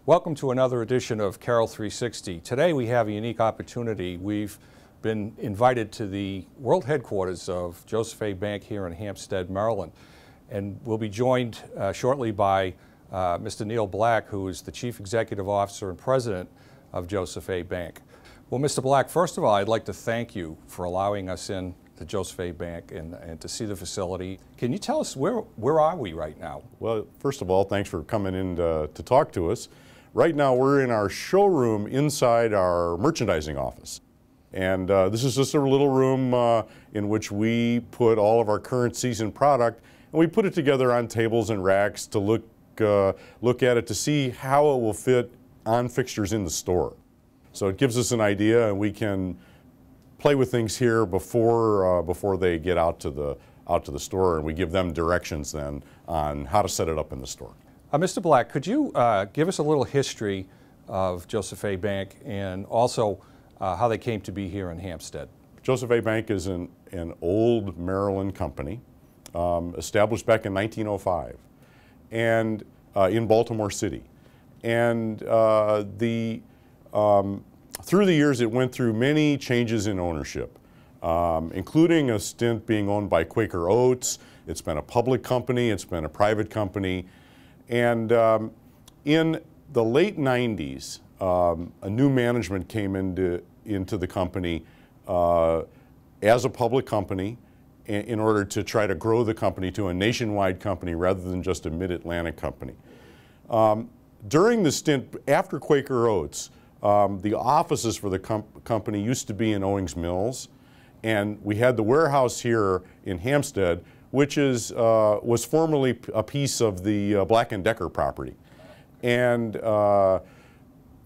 Welcome to another edition of Carroll 360. Today we have a unique opportunity. We've been invited to the world headquarters of Joseph A. Bank here in Hampstead, Maryland. And we'll be joined shortly by Mr. Neil Black, who is the Chief Executive Officer and President of Joseph A. Bank. Well, Mr. Black, first of all, I'd like to thank you for allowing us in to Joseph A. Bank and to see the facility. Can you tell us where are we right now? Well, first of all, thanks for coming in to talk to us. Right now we're in our showroom inside our merchandising office. And this is just a little room in which we put all of our current season product, and we put it together on tables and racks to look at it to see how it will fit on fixtures in the store. So it gives us an idea, and we can play with things here before they get out to the store, and we give them directions then on how to set it up in the store. Mr. Black, could you give us a little history of Joseph A. Bank and also how they came to be here in Hampstead? Joseph A. Bank is an old Maryland company, established back in 1905, and in Baltimore City. And through the years, it went through many changes in ownership, including a stint being owned by Quaker Oats. It's been a public company, it's been a private company. And in the late 90s, a new management came into the company as a public company in order to try to grow the company to a nationwide company rather than just a mid-Atlantic company. During the stint after Quaker Oats, the offices for the company used to be in Owings Mills, and we had the warehouse here in Hampstead, which was formerly a piece of the Black & Decker property. And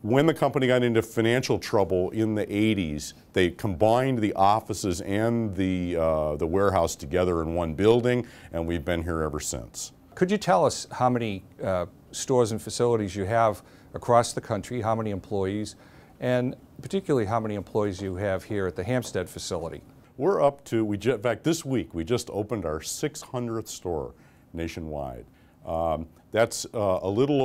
when the company got into financial trouble in the 80s, they combined the offices and the warehouse together in one building, and we've been here ever since. Could you tell us how many stores and facilities you have across the country, how many employees, and particularly how many employees you have here at the Hampstead facility? We're up to, in fact, this week we just opened our 600th store nationwide. That's a little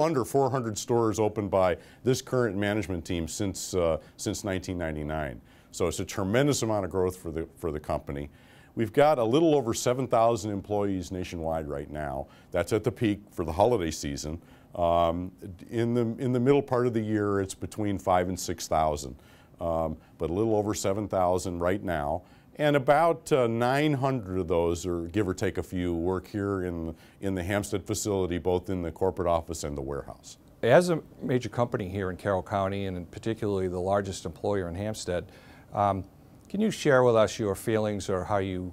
under 400 stores opened by this current management team since 1999. So it's a tremendous amount of growth for the company. We've got a little over 7,000 employees nationwide right now. That's at the peak for the holiday season. In the middle part of the year, it's between 5,000 and 6,000. But a little over 7,000 right now, and about 900 of those, or give or take a few, work here in the Hampstead facility, both in the corporate office and the warehouse. As a major company here in Carroll County, and particularly the largest employer in Hampstead, can you share with us your feelings or how you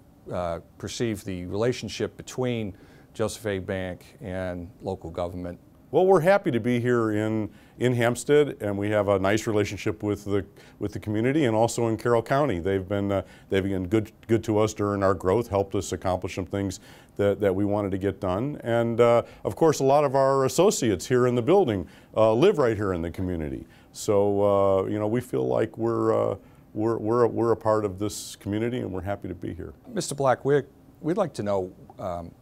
perceive the relationship between Joseph A. Bank and local government? Well, we're happy to be here in Hampstead, and we have a nice relationship with the community and also in Carroll County. They've been good to us during our growth, helped us accomplish some things that we wanted to get done, and of course a lot of our associates here in the building live right here in the community. So you know, we feel like we're a part of this community, and we're happy to be here. Mr. Black, we'd like to know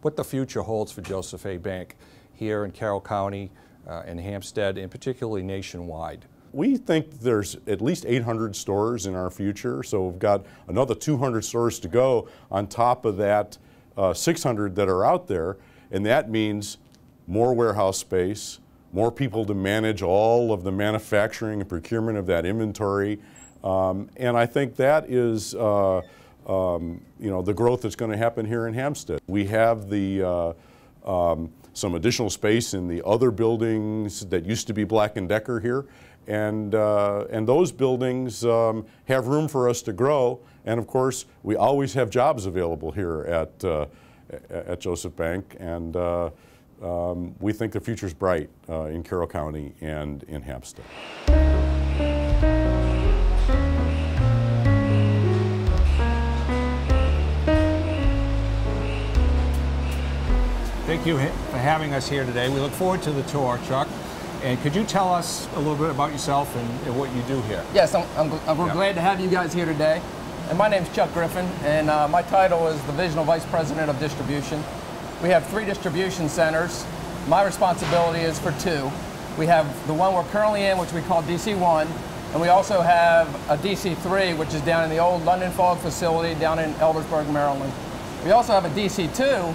what the future holds for Joseph A. Bank here in Carroll County, in Hampstead, and particularly nationwide. We think there's at least 800 stores in our future, so we've got another 200 stores to go on top of that 600 that are out there, and that means more warehouse space, more people to manage all of the manufacturing and procurement of that inventory, and I think that is you know, the growth that's going to happen here in Hampstead. We have some additional space in the other buildings that used to be Black & Decker here, and those buildings have room for us to grow, and of course we always have jobs available here at Joseph Bank, and we think the future's bright in Carroll County and in Hampstead. Thank you for having us here today. We look forward to the tour, Chuck. And could you tell us a little bit about yourself and what you do here? Yes, we're glad to have you guys here today. And my name's Chuck Griffin, and my title is Divisional Vice President of Distribution. We have 3 distribution centers. My responsibility is for 2. We have the one we're currently in, which we call DC1, and we also have a DC3, which is down in the old London Fog facility down in Eldersburg, Maryland. We also have a DC2,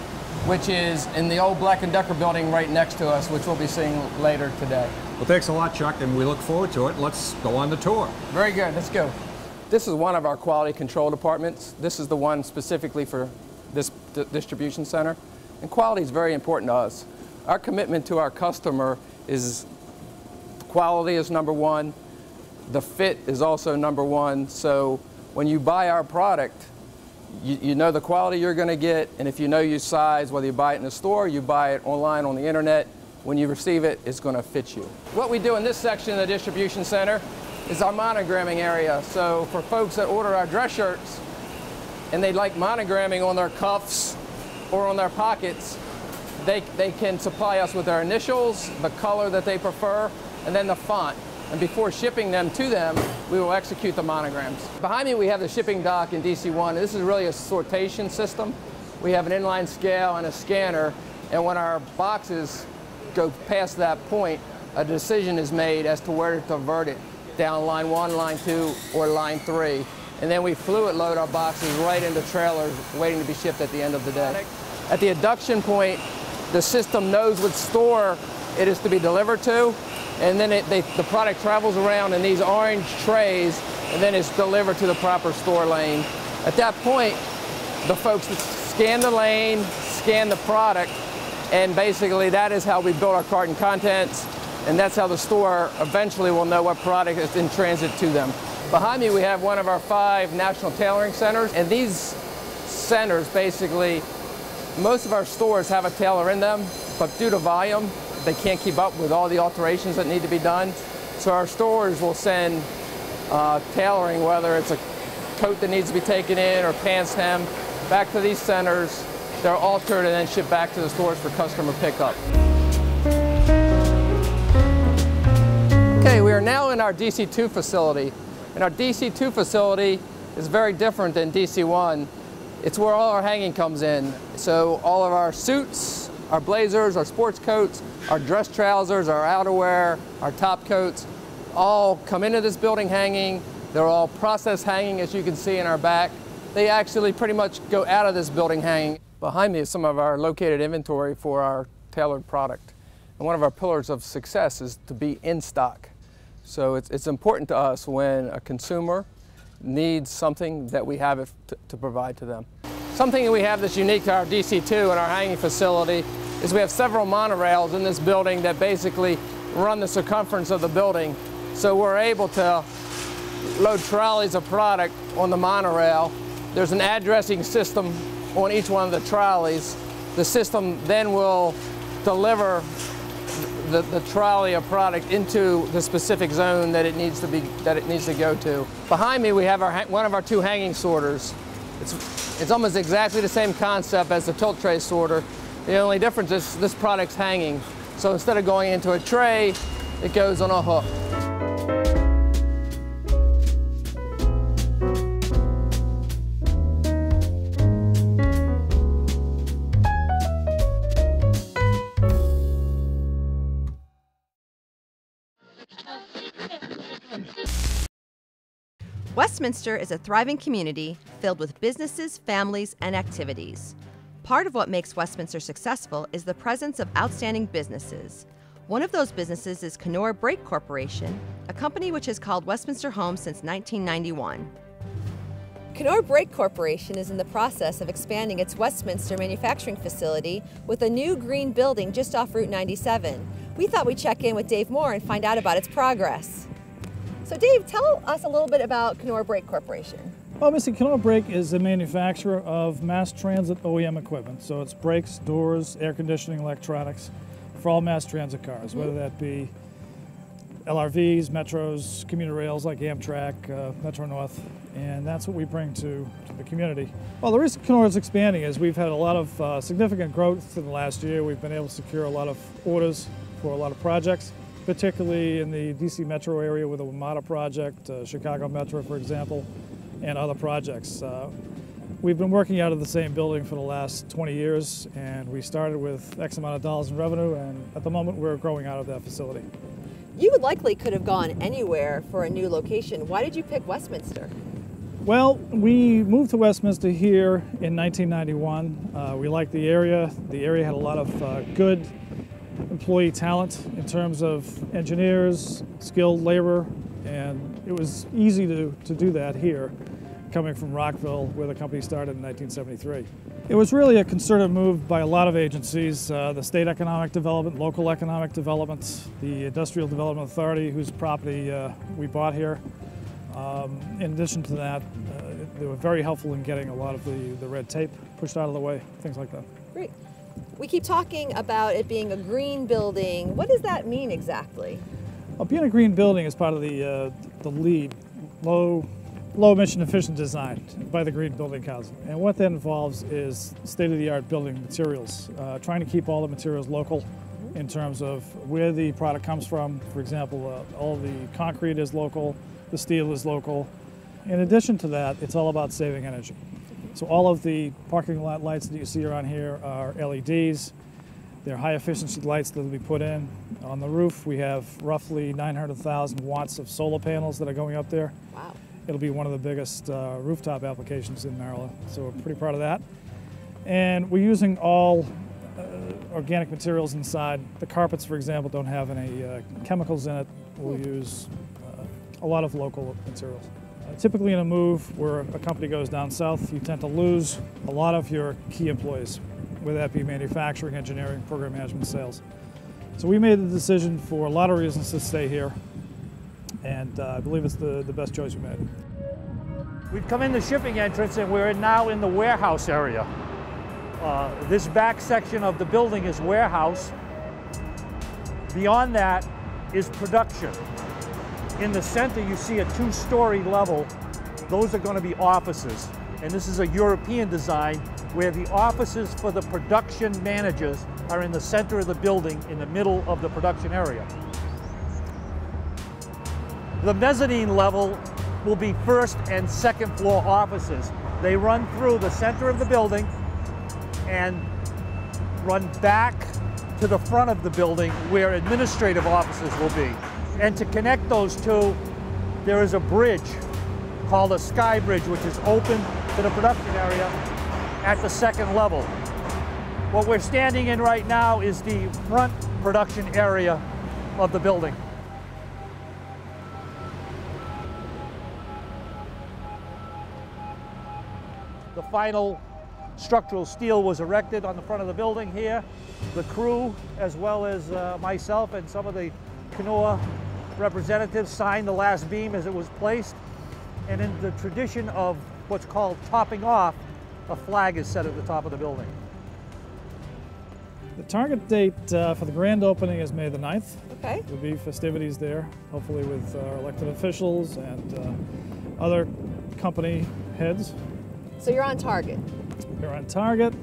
which is in the old Black & Decker building right next to us, which we'll be seeing later today. Well, thanks a lot, Chuck, and we look forward to it. Let's go on the tour. Very good, let's go. This is one of our quality control departments. This is the one specifically for this distribution center. And quality is very important to us. Our commitment to our customer is quality is number one. The fit is also number one. So when you buy our product, you know the quality you're going to get, and if you know your size, whether you buy it in the store, you buy it online on the internet, when you receive it, it's going to fit you. What we do in this section of the distribution center is our monogramming area. So for folks that order our dress shirts and they like monogramming on their cuffs or on their pockets, they can supply us with their initials, the color that they prefer, and then the font. And before shipping them to them, we will execute the monograms. Behind me, we have the shipping dock in DC1. This is really a sortation system. We have an inline scale and a scanner, and when our boxes go past that point, a decision is made as to where to divert it, down line 1, line 2, or line 3. And then we fluid load our boxes right into trailers waiting to be shipped at the end of the day. At the adduction point, the system knows which store it is to be delivered to, and then the product travels around in these orange trays, and then it's delivered to the proper store lane. At that point, the folks scan the lane, scan the product, and basically that is how we build our carton contents, and that's how the store eventually will know what product is in transit to them. Behind me, we have one of our 5 national tailoring centers, and these centers basically, most of our stores have a tailor in them, but due to volume, they can't keep up with all the alterations that need to be done. So our stores will send tailoring, whether it's a coat that needs to be taken in or pants hem, back to these centers. They're altered and then shipped back to the stores for customer pickup. Okay, we are now in our DC2 facility. And our DC2 facility is very different than DC1. It's where all our hanging comes in. So all of our suits, our blazers, our sports coats, our dress trousers, our outerwear, our top coats, all come into this building hanging. They're all process hanging, as you can see in our back. They actually pretty much go out of this building hanging. Behind me is some of our located inventory for our tailored product. And one of our pillars of success is to be in stock. So it's important to us when a consumer needs something that we have it to provide to them. Something that we have that's unique to our DC2 and our hanging facility is we have several monorails in this building that basically run the circumference of the building. So we're able to load trolleys of product on the monorail. There's an addressing system on each one of the trolleys. The system then will deliver the trolley of product into the specific zone that it needs to go to. Behind me, we have one of our 2 hanging sorters. It's almost exactly the same concept as the tilt tray sorter. The only difference is this product's hanging. So instead of going into a tray, it goes on a hook. Westminster is a thriving community filled with businesses, families, and activities. Part of what makes Westminster successful is the presence of outstanding businesses. One of those businesses is Knorr Brake Corporation, a company which has called Westminster home since 1991. Knorr Brake Corporation is in the process of expanding its Westminster manufacturing facility with a new green building just off Route 97. We thought we'd check in with Dave Moore and find out about its progress. So Dave, tell us a little bit about Knorr Brake Corporation. Well, Mr. Knorr Brake is a manufacturer of mass transit OEM equipment. So it's brakes, doors, air conditioning, electronics for all mass transit cars, whether that be LRVs, metros, commuter rails like Amtrak, Metro North, and that's what we bring to the community. Well, the reason Knorr is expanding is we've had a lot of significant growth in the last year. We've been able to secure a lot of orders for a lot of projects, particularly in the DC Metro area with the WMATA project, Chicago Metro, for example, and other projects. We've been working out of the same building for the last 20 years, and we started with X amount of dollars in revenue, and at the moment we're growing out of that facility. You likely could have gone anywhere for a new location. Why did you pick Westminster? Well, we moved to Westminster here in 1991. We liked the area. The area had a lot of good employee talent in terms of engineers, skilled labor, and it was easy to do that here, coming from Rockville, where the company started in 1973. It was really a concerted move by a lot of agencies, the State Economic Development, Local Economic Development, the Industrial Development Authority, whose property we bought here. In addition to that, they were very helpful in getting a lot of the red tape pushed out of the way, things like that. Great. We keep talking about it being a green building. What does that mean exactly? Well, being a green building is part of the LEED, low emission efficient design by the Green Building Council. And what that involves is state-of-the-art building materials, trying to keep all the materials local in terms of where the product comes from. For example, all the concrete is local, the steel is local. In addition to that, it's all about saving energy. So all of the parking lot lights that you see around here are LEDs. They're high efficiency lights that will be put in. On the roof, we have roughly 900,000 watts of solar panels that are going up there. Wow. It'll be one of the biggest rooftop applications in Maryland, so we're pretty proud of that. And we're using all organic materials inside. The carpets, for example, don't have any chemicals in it. We'll use a lot of local materials. Typically in a move where a company goes down south, you tend to lose a lot of your key employees, whether that be manufacturing, engineering, program management, sales. So we made the decision for a lot of reasons to stay here, and I believe it's the best choice we made. We've come in the shipping entrance and we're now in the warehouse area. This back section of the building is warehouse. Beyond that is production. In the center you see a two-story level. Those are going to be offices. And this is a European design where the offices for the production managers are in the center of the building, in the middle of the production area. The mezzanine level will be first and second floor offices. They run through the center of the building and run back to the front of the building where administrative offices will be. And to connect those two, there is a bridge called a sky bridge, which is open to the production area at the second level. What we're standing in right now is the front production area of the building. The final structural steel was erected on the front of the building here. The crew, as well as myself and some of the Knorr representatives, signed the last beam as it was placed. And in the tradition of what's called topping off, a flag is set at the top of the building. The target date for the grand opening is May the 9th. Okay. There'll be festivities there, hopefully with our elected officials and other company heads. So you're on target. We're on target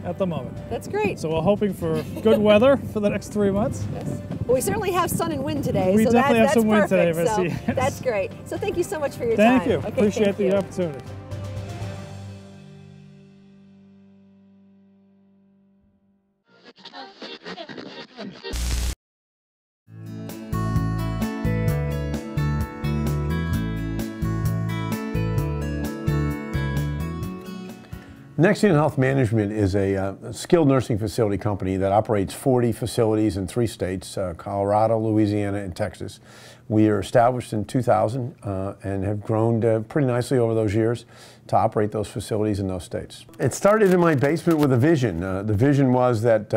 at the moment. That's great. So we're hoping for good weather for the next 3 months. Yes. Well, we certainly have sun and wind today. We so definitely have that's some wind perfect. today, So Missy. Yes. that's great. So thank you so much for your time. Thank you. Okay, Appreciate thank the you. opportunity. Nexion Health Management is a skilled nursing facility company that operates 40 facilities in 3 states, Colorado, Louisiana, and Texas. We are established in 2000 and have grown pretty nicely over those years to operate those facilities in those states. It started in my basement with a vision. The vision was that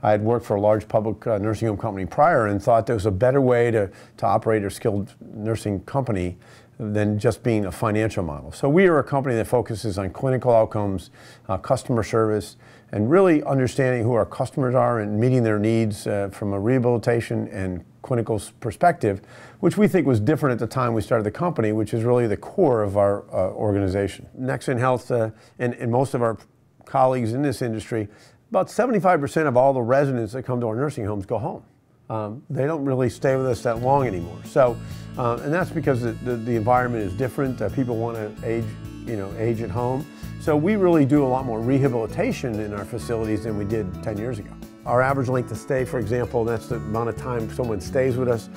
I had worked for a large public nursing home company prior and thought there was a better way to operate a skilled nursing company than just being a financial model. So we are a company that focuses on clinical outcomes, customer service, and really understanding who our customers are and meeting their needs from a rehabilitation and clinical perspective, which we think was different at the time we started the company, which is really the core of our organization. Nexion Health and most of our colleagues in this industry, about 75% of all the residents that come to our nursing homes go home. They don't really stay with us that long anymore. So, and that's because the environment is different. People want to age age at home. So we really do a lot more rehabilitation in our facilities than we did 10 years ago. Our average length of stay, for example, that's the amount of time someone stays with us.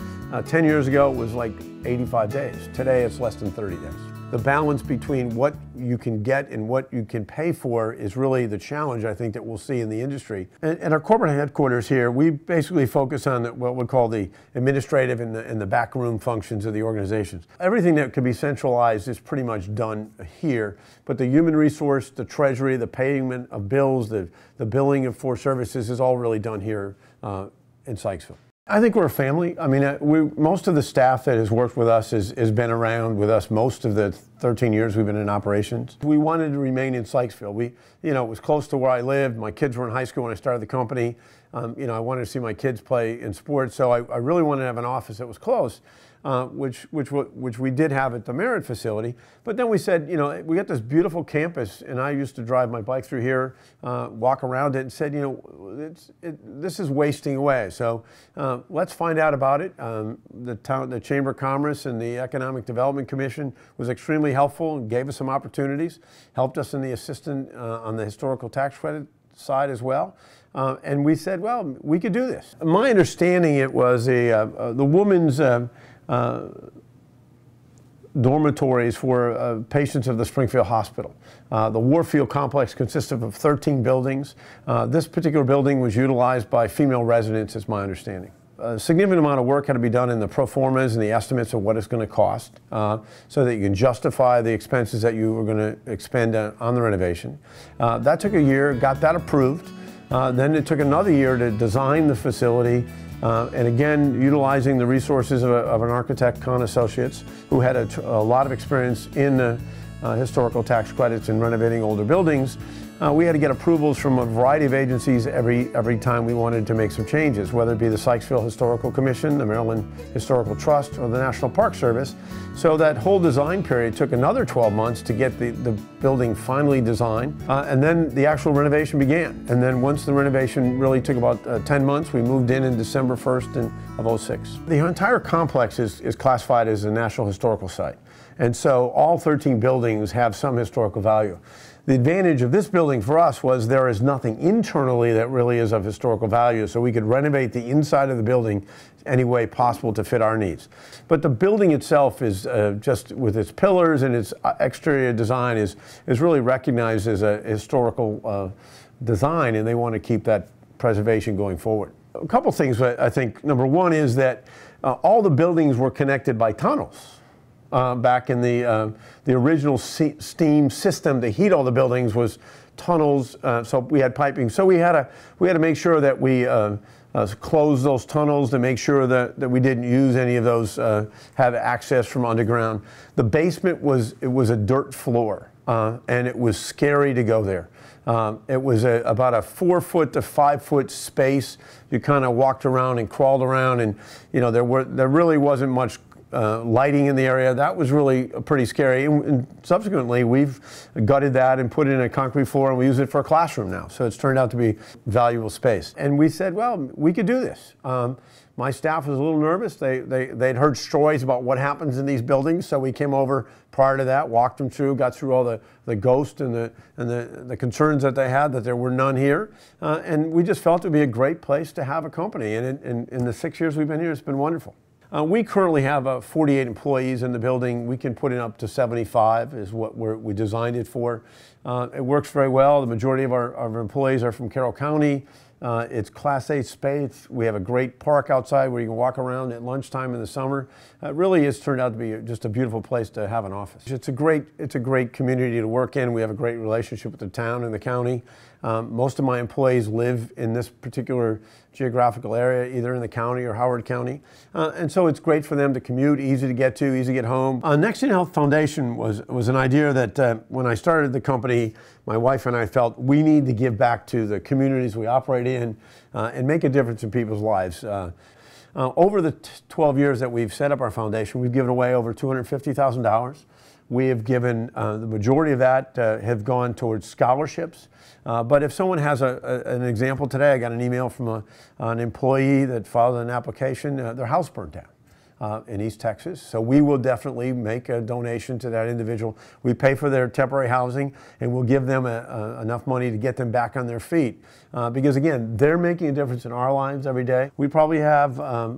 10 years ago, it was like 85 days. Today, it's less than 30 days. The balance between what you can get and what you can pay for is really the challenge, I think, that we'll see in the industry. At our corporate headquarters here, we basically focus on what we call the administrative and the backroom functions of the organizations. Everything that can be centralized is pretty much done here, but the human resource, the treasury, the payment of bills, the billing of for services is all really done here in Sykesville. I think we're a family. I mean, most of the staff that has worked with us has been around with us most of the 13 years we've been in operations. We wanted to remain in Sykesville. It was close to where I lived. My kids were in high school when I started the company. I wanted to see my kids play in sports, so I really wanted to have an office that was close. Which we did have at the Merritt facility. But then we said, we got this beautiful campus, and I used to drive my bike through here, walk around it, and said, this is wasting away. So let's find out about it. The Chamber of Commerce and the Economic Development Commission was extremely helpful and gave us some opportunities, helped us in the assistant on the historical tax credit side as well. And we said, well, we could do this. My understanding, it was the woman's dormitories for patients of the Springfield Hospital. The Warfield complex consisted of 13 buildings. This particular building was utilized by female residents, is my understanding. A significant amount of work had to be done in the pro formas and the estimates of what it's going to cost so that you can justify the expenses that you were going to expend on the renovation. That took a year, got that approved. Then it took another year to design the facility, and again, utilizing the resources of an architect, Kahn Associates, who had a lot of experience in historical tax credits and renovating older buildings. We had to get approvals from a variety of agencies every time we wanted to make some changes, whether it be the Sykesville Historical Commission, the Maryland Historical Trust, or the National Park Service. So that whole design period took another 12 months to get the building finally designed, and then the actual renovation began. And then once the renovation really took about 10 months, we moved in December 1st of '06. The entire complex is classified as a National Historical Site. And so all 13 buildings have some historical value. The advantage of this building for us was there is nothing internally that really is of historical value, so we could renovate the inside of the building any way possible to fit our needs. But the building itself is just with its pillars and its exterior design is really recognized as a historical design, and they want to keep that preservation going forward. A couple things I think. Number one is that all the buildings were connected by tunnels. Back in the original steam system to heat all the buildings was tunnels, so we had piping. So we had to make sure that we closed those tunnels to make sure that we didn't use any of those, have access from underground. The basement was a dirt floor, and it was scary to go there. It was about a 4-foot to 5-foot space. You kind of walked around and crawled around, and there really wasn't much lighting in the area. That was really pretty scary. And subsequently, we've gutted that and put it in a concrete floor, and we use it for a classroom now. So it's turned out to be valuable space. And we said, well, we could do this. My staff was a little nervous. They'd heard stories about what happens in these buildings, so we came over prior to that, walked them through, got through all the ghosts and the concerns that they had, that there were none here. And we just felt it would be a great place to have a company. And in the 6 years we've been here, it's been wonderful. We currently have 48 employees in the building. We can put in up to 75 is what we designed it for. It works very well. The majority of our employees are from Carroll County. It's Class A space. We have a great park outside where you can walk around at lunchtime in the summer. It really has turned out to be just a beautiful place to have an office. It's a great community to work in. We have a great relationship with the town and the county. Most of my employees live in this particular geographical area, either in the county or Howard County. And so it's great for them to commute, easy to get to, easy to get home. Next in Health Foundation was an idea that when I started the company, my wife and I felt we need to give back to the communities we operate in and make a difference in people's lives. Over the 12 years that we've set up our foundation, we've given away over $250,000. We have given, the majority of that have gone towards scholarships. But if someone has an example today, I got an email from an employee that filed an application, their house burned down. in East Texas. So we will definitely make a donation to that individual. We pay for their temporary housing, and we'll give them enough money to get them back on their feet. Because again, they're making a difference in our lives every day. We probably have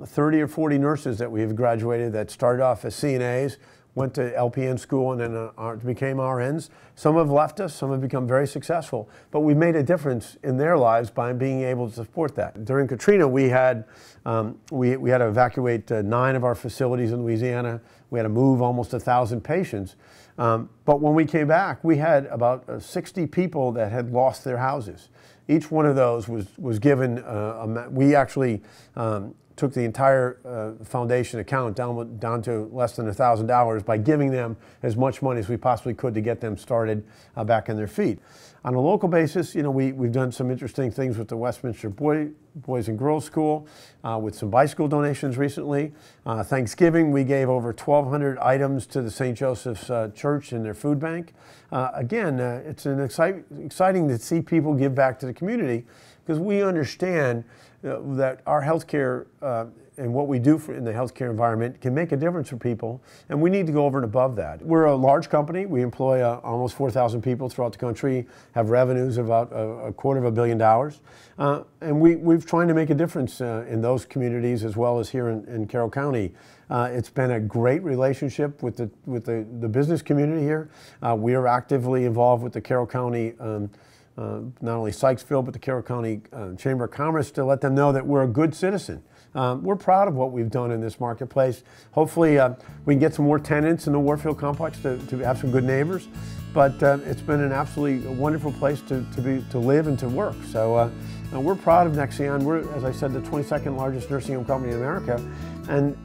30 or 40 nurses that we have graduated that started off as CNAs, went to LPN school, and then became RNs. Some have left us, some have become very successful, but we've made a difference in their lives by being able to support that. During Katrina, we had to evacuate 9 of our facilities in Louisiana. We had to move almost 1,000 patients. But when we came back, we had about 60 people that had lost their houses. Each one of those was given, we actually took the entire foundation account down to less than $1,000 by giving them as much money as we possibly could to get them started back on their feet. On a local basis, you know, we've done some interesting things with the Westminster Boys and Girls School, with some bicycle donations recently. Thanksgiving, we gave over 1,200 items to the St. Joseph's Church in their food bank. Again, it's exciting to see people give back to the community, because we understand that our healthcare and what we do in the healthcare environment can make a difference for people, and we need to go over and above that. We're a large company. We employ almost 4,000 people throughout the country, have revenues of about $250 million, and we've tried to make a difference in those communities as well as here in Carroll County. It's been a great relationship with the business community here. We are actively involved with the Carroll County not only Sykesville, but the Carroll County Chamber of Commerce, to let them know that we're a good citizen. We're proud of what we've done in this marketplace. Hopefully we can get some more tenants in the Warfield complex to have some good neighbors. But it's been an absolutely wonderful place to live and to work. So we're proud of Nexion. We're, as I said, the 22nd largest nursing home company in America. And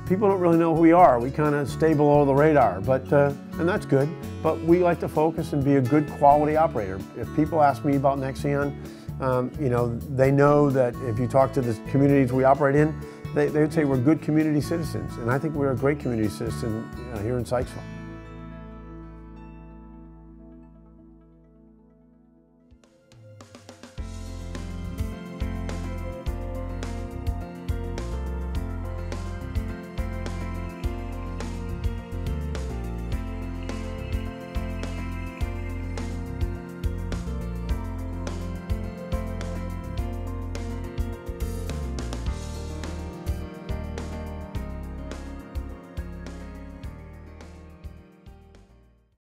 people don't really know who we are. We kind of stay below the radar, and that's good. But we like to focus and be a good quality operator. If people ask me about Nexion, you know, they know that if you talk to the communities we operate in, they would say we're good community citizens. And I think we're a great community citizen here in Sykesville.